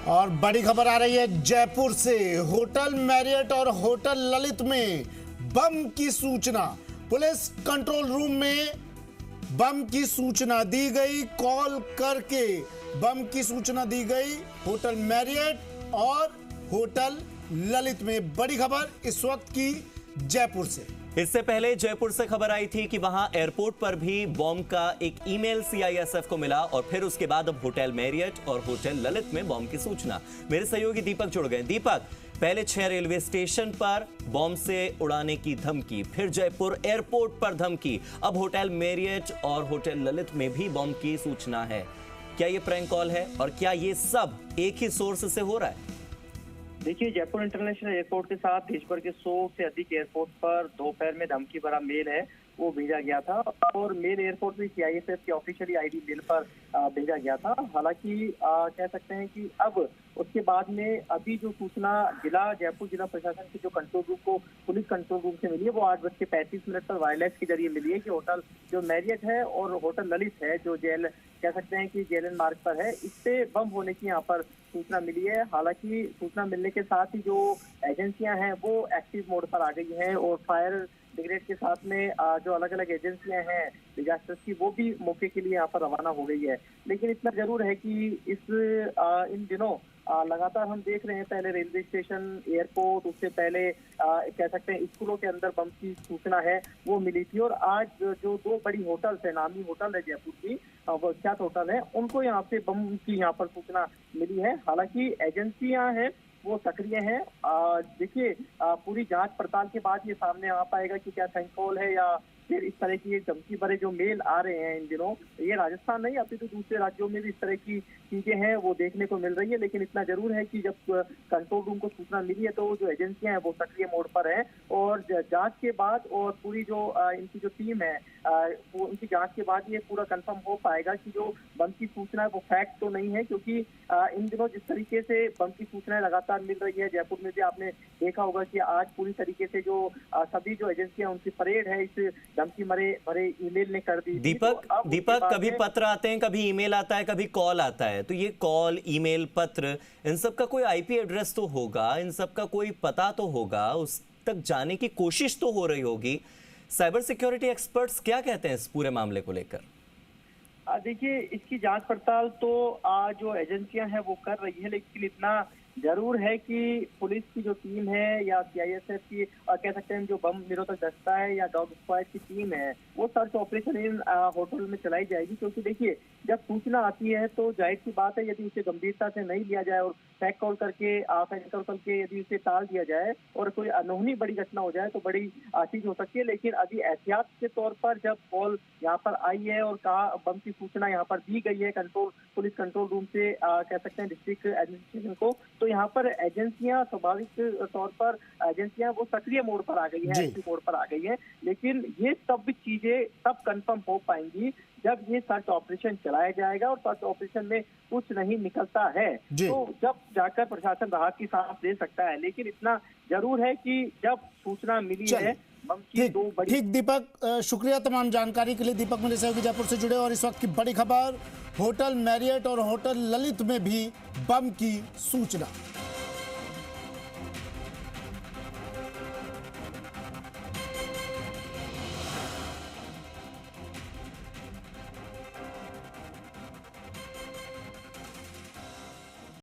और बड़ी खबर आ रही है जयपुर से। होटल मैरियट और होटल ललित में बम की सूचना। पुलिस कंट्रोल रूम में बम की सूचना दी गई। कॉल करके बम की सूचना दी गई होटल मैरियट और होटल ललित में। बड़ी खबर इस वक्त की जयपुर से। इससे पहले जयपुर से खबर आई थी कि वहां एयरपोर्ट पर भी बॉम्ब का एक ईमेल सीआईएसएफ को मिला और फिर उसके बाद अब होटल मैरियट और होटल ललित में बॉम्ब की सूचना। मेरे सहयोगी दीपक जुड़ गए। दीपक, पहले 6 रेलवे स्टेशन पर बॉम्ब से उड़ाने की धमकी, फिर जयपुर एयरपोर्ट पर धमकी, अब होटल मैरियट और होटल ललित में भी बॉम्ब की सूचना है। क्या ये प्रैंक कॉल है और क्या ये सब एक ही सोर्स से हो रहा है? देखिए, जयपुर इंटरनेशनल एयरपोर्ट के साथ देश भर के 100 से अधिक एयरपोर्ट पर दोपहर में धमकी भरा मेल है वो भेजा गया था और मेल एयरपोर्ट में सीआईएसएफ की ऑफिशियली आईडी मेल पर भेजा गया था। हालांकि कह सकते हैं कि अब उसके बाद में अभी जो सूचना जयपुर जिला प्रशासन के जो कंट्रोल रूम को पुलिस कंट्रोल रूम से मिली है वो 8:35 पर वायरलेस के जरिए मिली है कि होटल जो मैरियट है और होटल ललित है जो जेल कह सकते हैं कि जेएलएन मार्ग पर है, इससे बम होने की यहाँ पर सूचना मिली है। हालांकि सूचना मिलने के साथ ही जो एजेंसियां हैं वो एक्टिव मोड पर आ गई हैं और फायर ब्रिगेड के साथ में जो अलग अलग एजेंसियां हैं डिजास्टर्स की वो भी मौके के लिए यहाँ पर रवाना हो गई है। लेकिन इतना जरूर है कि इन दिनों लगातार हम देख रहे हैं, पहले रेलवे स्टेशन, एयरपोर्ट, उससे पहले कह सकते हैं स्कूलों के अंदर बम की सूचना है वो मिली थी और आज जो 2 बड़ी होटल्स है, नामी होटल है जयपुर की, प्रख्यात होटल है, उनको यहाँ पे बम की यहाँ पर सूचना मिली है। हालांकि एजेंसियां हैं वो सक्रिय हैं। देखिए, पूरी जांच पड़ताल के बाद ये सामने आ पाएगा कि क्या प्रैंक कॉल है या फिर इस तरह की धमकी भरे जो मेल आ रहे हैं इन दिनों, ये राजस्थान नहीं अभी तो दूसरे राज्यों में भी इस तरह की चीजें हैं वो देखने को मिल रही है। लेकिन इतना जरूर है कि जब कंट्रोल रूम को सूचना मिली है तो जो एजेंसियां हैं वो सक्रिय मोड पर हैं और जांच के बाद और पूरी जो इनकी जो टीम है वो उनकी जांच के बाद ये पूरा कंफर्म हो पाएगा कि जो बम की सूचना है वो फैक्ट तो नहीं है। क्योंकि इन दिनों जिस तरीके से बम की सूचनाएं लगातार मिल रही है, जयपुर में भी आपने देखा होगा कि आज पूरी तरीके से जो सभी जो एजेंसियां उनकी परेड है इस धमकी भरे ईमेल ने कर दी। दीपक, कभी पत्र आते हैं, कभी ईमेल आता है, कभी कॉल आता है, तो ये कॉल, ईमेल, पत्र, इन सब का कोई आईपी एड्रेस तो होगा, इन सब का कोई पता तो होगा, उस तक जाने की कोशिश तो हो रही होगी। साइबर सिक्योरिटी एक्सपर्ट्स क्या कहते हैं इस पूरे मामले को लेकर? देखिए, इसकी जांच पड़ताल तो जो एजेंसियां हैं वो कर रही है, लेकिन इतना जरूर है कि पुलिस की जो टीम है या सीआईएसएफ की कह सकते हैं जो बम निरोधक दस्ता है या डॉग स्क्वाड की टीम है वो सर्च ऑपरेशन इन होटल में चलाई जाएगी। क्योंकि देखिए, जब सूचना आती है तो जाहिर सी बात है यदि उसे गंभीरता से नहीं लिया जाए और फैक कॉल करके यदि उसे टाल दिया जाए और कोई अनहोनी बड़ी घटना हो जाए तो बड़ी चीज हो सकती है। लेकिन अभी एहतियात के तौर पर जब कॉल यहाँ पर आई है और कहा बम की सूचना यहाँ पर दी गई है पुलिस कंट्रोल रूम से कह सकते हैं डिस्ट्रिक्ट एडमिनिस्ट्रेशन को, तो यहाँ पर एजेंसियां स्वाभाविक तौर पर एजेंसियां वो सक्रिय मोड पर आ गई है, एक्टिव मोड पर आ गई है। लेकिन ये सब चीजें तब कंफर्म हो पाएंगी जब ये सर्च ऑपरेशन चलाया जाएगा और सर्च ऑपरेशन में कुछ नहीं निकलता है तो जब जाकर प्रशासन राहत की सांस ले सकता है। लेकिन इतना जरूर है कि जब सूचना मिली है बम की ठीक दीपक, शुक्रिया तमाम जानकारी के लिए। दीपक मेरे सहयोगी जयपुर से जुड़े। और इस वक्त की बड़ी खबर, होटल मैरियट और होटल ललित में भी बम की सूचना।